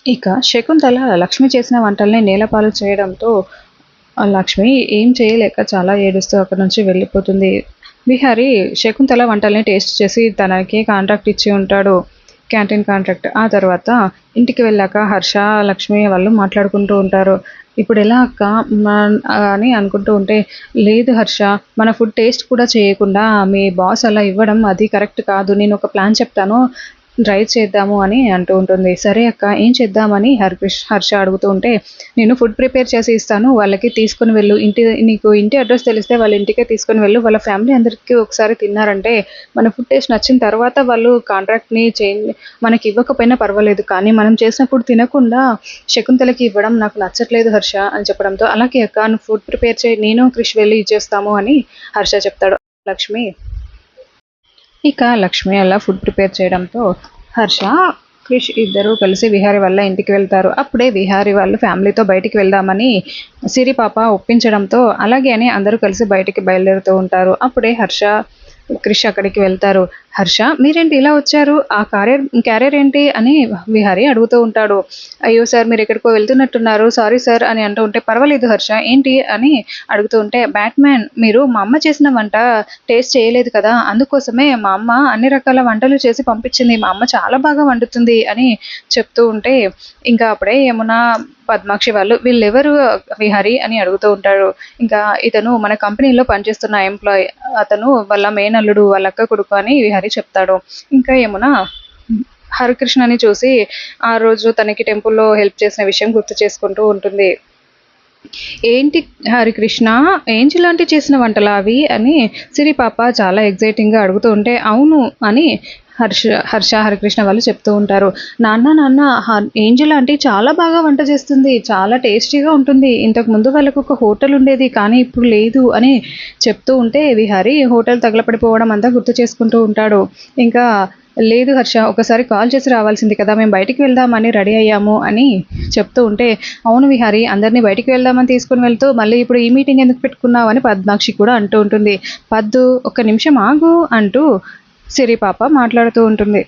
ఇక శకుంతల లక్ష్మి చేసిన వంటల్ని నేలపాలు చేయడంతో లక్ష్మి ఏం చేయలేక చాలా ఏడుస్తూ అక్కడి నుంచి వెళ్ళిపోతుంది. విహారి శకుంతల వంటల్ని టేస్ట్ చేసి తనకి కాంట్రాక్ట్ ఇచ్చి ఉంటాడు. Canteen contract. ఆ తర్వాత ఇంటికి వెళ్ళాక హర్ష, లక్ష్మి వాళ్ళు మాట్లాడుకుంటూ ఉంటారు. ఇప్పుడెలా అక్క అని అనుకుంటూ ఉంటే, లేదు హర్ష, మన ఫుడ్ టేస్ట్ కూడా చేయకుండా మీ బాస్ అలా ఇవ్వడం అది కరెక్ట్ కాదు. నేనొక ప్లాన్ చెప్తాను. ట్రై చేద్దాము అని అంటూ ఉంటుంది. సరే అక్క, ఏం చేద్దామని హర్ష అడుగుతూ ఉంటే, నేను ఫుడ్ ప్రిపేర్ చేసి ఇస్తాను. వాళ్ళకి తీసుకొని వెళ్ళు. నీకు ఇంటి అడ్రస్ తెలిస్తే వాళ్ళ ఇంటికే తీసుకొని వెళ్ళు. వాళ్ళ ఫ్యామిలీ అందరికీ ఒకసారి తిన్నారంటే మన ఫుడ్ టేస్ట్ నచ్చిన తర్వాత వాళ్ళు కాంట్రాక్ట్‌ని మనకి ఇవ్వకపోయినా పర్వాలేదు. కానీ మనం చేసిన ఫుడ్ తినకుండా శకుంతలకి ఇవ్వడం నాకు నచ్చట్లేదు హర్ష అని చెప్పడంతో, అలాగే అక్క, నువ్వు ఫుడ్ ప్రిపేర్ చేయి. నేను, క్రిష్ వెళ్లి ఇచ్చేస్తాము అని హర్ష చెప్తాడు. లక్ష్మి ఇక లక్ష్మి అలా ఫుడ్ ప్రిపేర్ చేయడంతో హర్ష, క్రిష్ ఇద్దరూ కలిసి విహారి వాళ్ళ ఇంటికి వెళ్తారు. అప్పుడే విహారి వాళ్ళు ఫ్యామిలీతో బయటికి వెళ్దామని సిరి పాప ఒప్పించడంతో అలాగే అని అందరూ కలిసి బయటికి బయలుదేరుతూ ఉంటారు. అప్పుడే హర్ష, క్రిష్ అక్కడికి వెళ్తారు. హర్ష, మీరేంటి ఇలా వచ్చారు? ఆ క్యారియర్ ఏంటి అని విహారి అడుగుతూ ఉంటాడు. అయ్యో సార్, మీరు ఎక్కడికో వెళ్తున్నట్టున్నారు, సారీ సార్ అని అంటూ ఉంటే, పర్వాలేదు హర్ష, ఏంటి అని అడుగుతూ ఉంటే, బ్యాట్‌మ్యాన్, మీరు మా అమ్మ చేసిన వంట టేస్ట్ చేయలేదు కదా, అందుకోసమే మా అమ్మ అన్ని రకాల వంటలు చేసి పంపించింది. మా అమ్మ చాలా బాగా వండుతుంది అని చెప్తూ ఉంటే, ఇంకా అప్పుడే యమున, పద్మాక్షి వాళ్ళు, వీళ్ళెవరు విహారి అని అడుగుతూ ఉంటాడు. ఇంకా ఇతను మన కంపెనీలో పనిచేస్తున్న ఎంప్లాయ్, అతను వాళ్ళ మేనల్లుడు, వాళ్ళ అక్క కొడుకు అని విహారి చెప్తాడు. ఇంకా యమున హరికృష్ణని చూసి ఆ రోజు తనకి టెంపుల్‌లో హెల్ప్ చేసిన విషయం గుర్తు చేసుకుంటూ ఉంటుంది. ఏంటి హరికృష్ణ, ఏంజిల్ ఆంటీ చేసిన వంటలా అవి అని సిరి పాప చాలా ఎక్సైటింగ్‌గా అడుగుతూ ఉంటే, అవును అని హరికృష్ణ వాళ్ళు చెప్తూ ఉంటారు. నాన్న, ఏంజిల్ ఆంటీ చాలా బాగా వంట చేస్తుంది. చాలా టేస్టీగా ఉంటుంది. ఇంతకుముందు వాళ్ళకు ఒక హోటల్ ఉండేది, కానీ ఇప్పుడు లేదు అని చెప్తూ ఉంటే విహారి హోటల్ తగలపడిపోవడం అంతా గుర్తు చేసుకుంటూ ఉంటాడు. ఇంకా లేదు హర్ష, ఒకసారి కాల్ చేసి రావాల్సింది కదా, మేము బయటికి వెళ్దామని రెడీ అయ్యాము అని చెప్తూ ఉంటే, అవును విహారి, అందరినీ బయటికి వెళ్దామని తీసుకొని వెళ్తూ మళ్ళీ ఇప్పుడు ఈ మీటింగ్ ఎందుకు పెట్టుకున్నావు అని పద్మాక్షి కూడా అంటూ ఉంటుంది. పద్దు, ఒక్క నిమిషం ఆగు అంటూ సిరి పాప మాట్లాడుతూ ఉంటుంది.